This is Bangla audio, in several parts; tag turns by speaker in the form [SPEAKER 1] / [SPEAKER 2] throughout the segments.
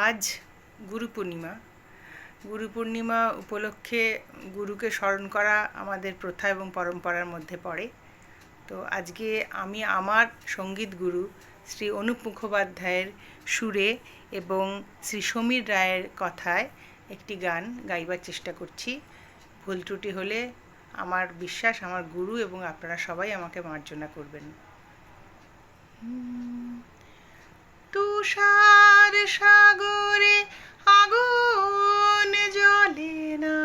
[SPEAKER 1] আজ গুরু পূর্ণিমা। গুরু পূর্ণিমা উপলক্ষে গুরুকে স্মরণ করা আমাদের প্রথা এবং পরম্পরার মধ্যে পড়ে। তো আজকে আমি আমার সঙ্গীত গুরু শ্রী অনুপ মুখোপাধ্যায়ের সুরে এবং শ্রী সমীর রায়ের কথায় একটি গান গাইবার চেষ্টা করছি। ভুল ত্রুটি হলে আমার বিশ্বাস আমার গুরু এবং আপনারা সবাই আমাকে মার্জনা করবেন। তুষার সাগরে আগুন জ্বলে না,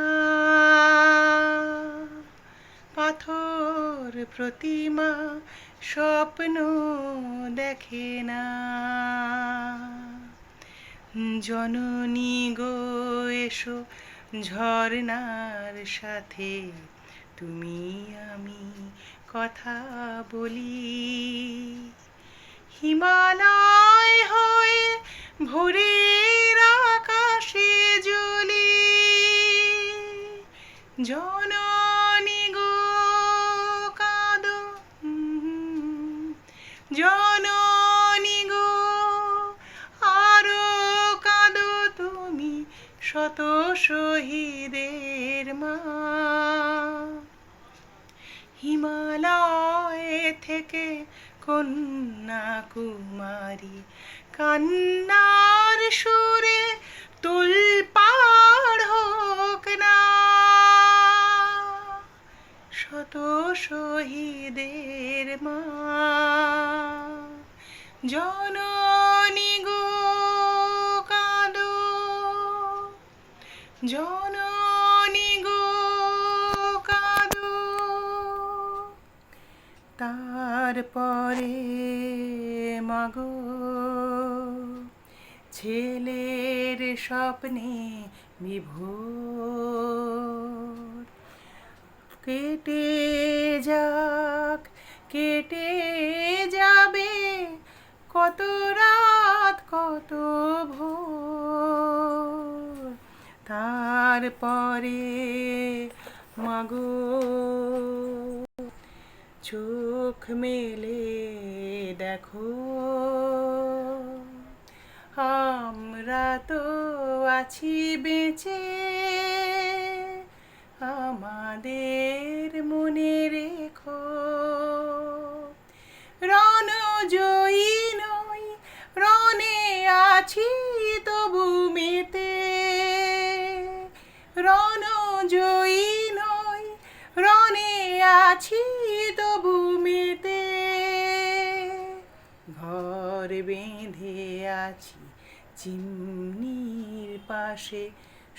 [SPEAKER 1] পাথর প্রতিমা স্বপ্ন দেখে না। জননী গো এসো ঝর্ণার সাথে তুমি আমি কথা বলি। হিমালয় হয়ে ভোরের আকাশে জ্বলি। জননী গো কাঁদো, জননী গো আরো কাঁদো তুমি শত শহীদের মা। হিমালয় থেকে কন্যাকুমারী কান্নার সুরে তোলপাড় হোক না। শত শহীদের মা। জননী গো কাঁদো, জননী গো কাঁদো। তারপরে মাগো ছেলের স্বপ্নে বিভোর। কেটে যাক, কেটে যাবে কত রাত কত ভোর। তারপরে মাগো চোখ মেলে দেখো, আমরা তো আছি বেঁচে। আমাদের মনে রেখো, রণজয়ী নই রণে আছি তবু মেতে। রণজয়ী নই রণে আছি তবু মেতে। ঘর বেঁধে আছি চিমনির পাশে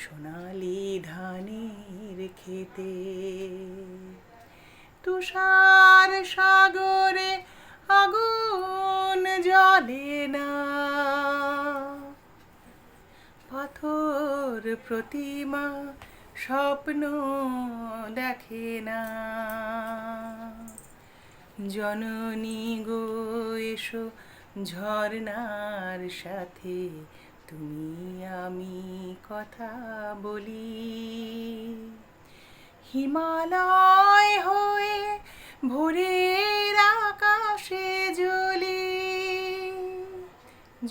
[SPEAKER 1] সোনালি ধানের খেতে। তুষার সাগরে আগুন জ্বলে না, পাথর প্রতিমা স্বপ্ন দেখে না। জননী গো এসো ঝর্ণার সাথে তুমি আমি কথা বলি। হিমালয় হয়ে ভোরের আকাশে জ্বলি।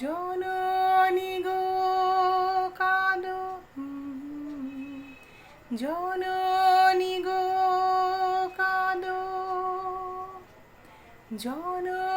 [SPEAKER 1] জননী গো কাঁদো, জননী গো কাঁদো, জননী।